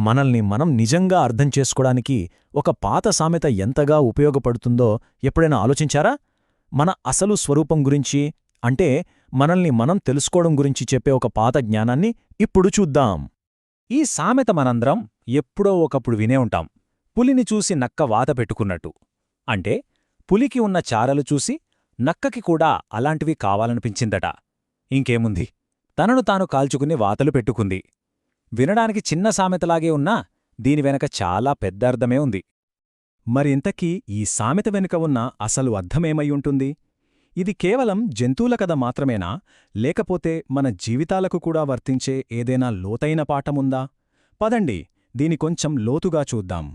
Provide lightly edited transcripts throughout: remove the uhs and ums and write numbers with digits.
మనల్ని మనం నిజంగా అర్థం చేసుకోవడానికి ఒక పాత సామెత ఎంతగా ఉపయోగపడుతుందో ఎప్పుడైనా ఆలోచించారా? మన అసలు స్వరూపం గురించి, అంటే మనల్ని మనం తెలుసుకోవడం గురించి చెప్పే ఒక పాత జ్ఞానాన్ని ఇప్పుడు చూద్దాం. ఈ సామెత మనందరం ఎప్పుడో ఒకప్పుడు వినే ఉంటాం. పులిని చూసి నక్క వాత పెట్టుకున్నట్టు. అంటే పులికి ఉన్న చారలు చూసి నక్కకి కూడా అలాంటివి కావాలనిపించిందట. ఇంకేముంది, తనను తాను కాల్చుకుని వాతలు పెట్టుకుంది. వినడానికి చిన్న సామెతలాగే ఉన్నా దీని వెనక చాలా పెద్ద అర్థమే ఉంది. మరింతకీ ఈ సామెత వెనుక ఉన్న అసలు అర్థమేమయ్యుంటుంది? ఇది కేవలం జంతువుల కథ మాత్రమేనా, లేకపోతే మన జీవితాలకు కూడా వర్తించే ఏదైనా లోతైన పాఠముందా? పదండి, దీని కొంచెం లోతుగా చూద్దాం.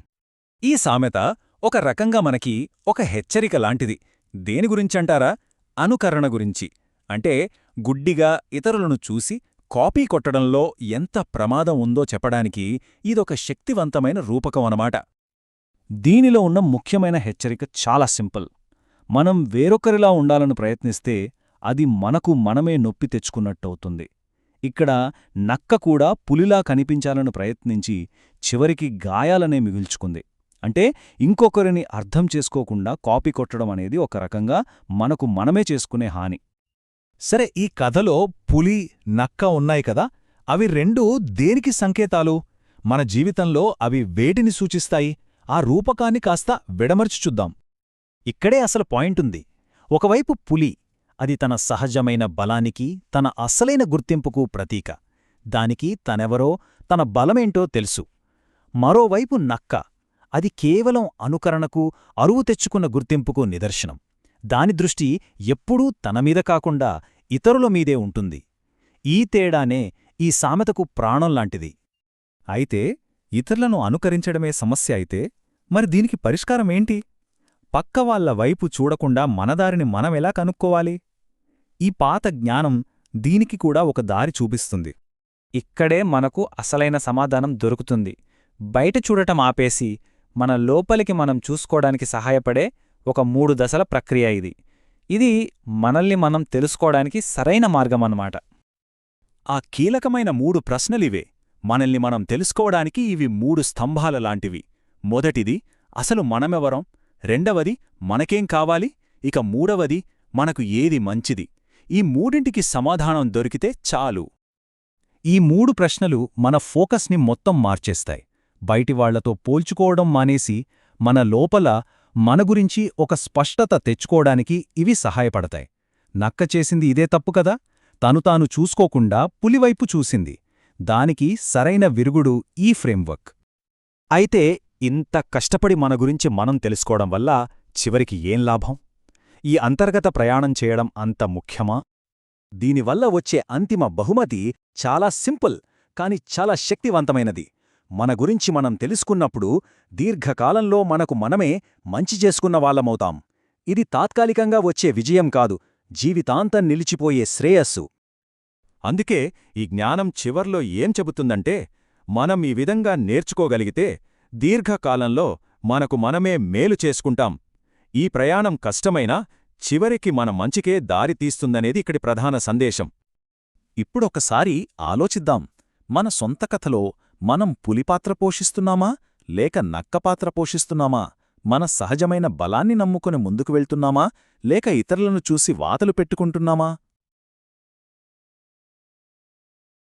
ఈ సామెత ఒక రకంగా మనకి ఒక హెచ్చరిక లాంటిది. దేని గురించంటారా? అనుకరణ గురించి. అంటే గుడ్డిగా ఇతరులను చూసి కాపీ కొట్టడంలో ఎంత ప్రమాదం ఉందో చెప్పడానికి ఇదొక శక్తివంతమైన రూపకం అన్నమాట. దీనిలో ఉన్న ముఖ్యమైన హెచ్చరిక చాలా సింపుల్. మనం వేరొకరిలా ఉండాలని ప్రయత్నిస్తే అది మనకు మనమే నొప్పి తెచ్చుకున్నట్టవుతుంది. ఇక్కడ నక్క కూడా పులిలా కనిపించాలని ప్రయత్నించి చివరికి గాయాలనే మిగుల్చుకుంది. అంటే ఇంకొకరిని అర్థం చేసుకోకుండా కాపీ కొట్టడం అనేది ఒక రకంగా మనకు మనమే చేసుకునే హాని. సరే, ఈ కథలో పులి, నక్క ఉన్నాయి కదా, అవి రెండూ దేనికి సంకేతాలు? మన జీవితంలో అవి వేటిని సూచిస్తాయి? ఆ రూపకాన్ని కాస్త విడమర్చి చూద్దాం. ఇక్కడే అసలు పాయింటుంది. ఒకవైపు పులి, అది తన సహజమైన బలానికి, తన అసలైన గుర్తింపుకు ప్రతీక. దానికి తనెవరో, తన బలమేంటో తెలుసు. మరోవైపు నక్క, అది కేవలం అనుకరణకు, అరువు తెచ్చుకున్న గుర్తింపుకు నిదర్శనం. దాని దృష్టి ఎప్పుడూ తనమీద కాకుండా ఇతరుల మీదే ఉంటుంది. ఈ తేడానే ఈ సామెతకు ప్రాణంలాంటిది. అయితే ఇతరులను అనుకరించడమే సమస్య అయితే మరి దీనికి పరిష్కారమేంటి? పక్కవాళ్ల వైపు చూడకుండా మనదారిని మనమెలా కనుక్కోవాలి? ఈ పాత జ్ఞానం దీనికి కూడా ఒక దారి చూపిస్తుంది. ఇక్కడే మనకు అసలైన సమాధానం దొరుకుతుంది. బయట చూడటం ఆపేసి మన లోపలికి మనం చూసుకోవడానికి సహాయపడే ఒక 3 దశల ప్రక్రియ ఇది. ఇది మనల్ని మనం తెలుసుకోవడానికి సరైన మార్గమన్నమాట. ఆ కీలకమైన 3 ప్రశ్నలివే. మనల్ని మనం తెలుసుకోవడానికి ఇవి 3 స్తంభాల లాంటివి. మొదటిది, అసలు మనమెవరం? రెండవది, మనకేం కావాలి? ఇక మూడవది, మనకు ఏది మంచిది? ఈ మూడింటికి సమాధానం దొరికితే చాలు. ఈ 3 ప్రశ్నలు మన ఫోకస్ని మొత్తం మార్చేస్తాయి. బయటివాళ్లతో పోల్చుకోవడం మానేసి మన లోపల మన గురించి ఒక స్పష్టత తెచ్చుకోవడానికి ఇవి సహాయపడతాయి. నక్క చేసింది ఇదే తప్పు కదా, తాను చూసుకోకుండా పులివైపు చూసింది. దానికి సరైన విరుగుడు ఈ ఫ్రేమ్వర్క్. అయితే ఇంత కష్టపడి మన గురించి మనం తెలుసుకోవడం వల్ల చివరికి ఏం లాభం? ఈ అంతర్గత ప్రయాణం చేయడం అంత ముఖ్యమా? దీనివల్ల వచ్చే అంతిమ బహుమతి చాలా సింపుల్, కాని చాలా శక్తివంతమైనది. మన గురించి మనం తెలుసుకున్నప్పుడు దీర్ఘకాలంలో మనకు మనమే మంచి చేసుకున్న వాళ్ళమవుతాం. ఇది తాత్కాలికంగా వచ్చే విజయం కాదు, జీవితాంతం నిలిచిపోయే శ్రేయస్సు. అందుకే ఈ జ్ఞానం చివర్లో ఏం చెబుతుందంటే, మనం ఈ విధంగా నేర్చుకోగలిగితే దీర్ఘకాలంలో మనకు మనమే మేలు చేసుకుంటాం. ఈ ప్రయాణం కష్టమైనా చివరికి మన మంచికే దారి తీస్తుందనేది ఇక్కడి ప్రధాన సందేశం. ఇప్పుడొకసారి ఆలోచిద్దాం. మన సొంత కథలో మనం పులిపాత్ర పోషిస్తున్నామా, లేక నక్కపాత్ర పోషిస్తున్నామా? మన సహజమైన బలాన్ని నమ్ముకుని ముందుకు వెళ్తున్నామా, లేక ఇతరులను చూసి వాతలు పెట్టుకుంటున్నామా?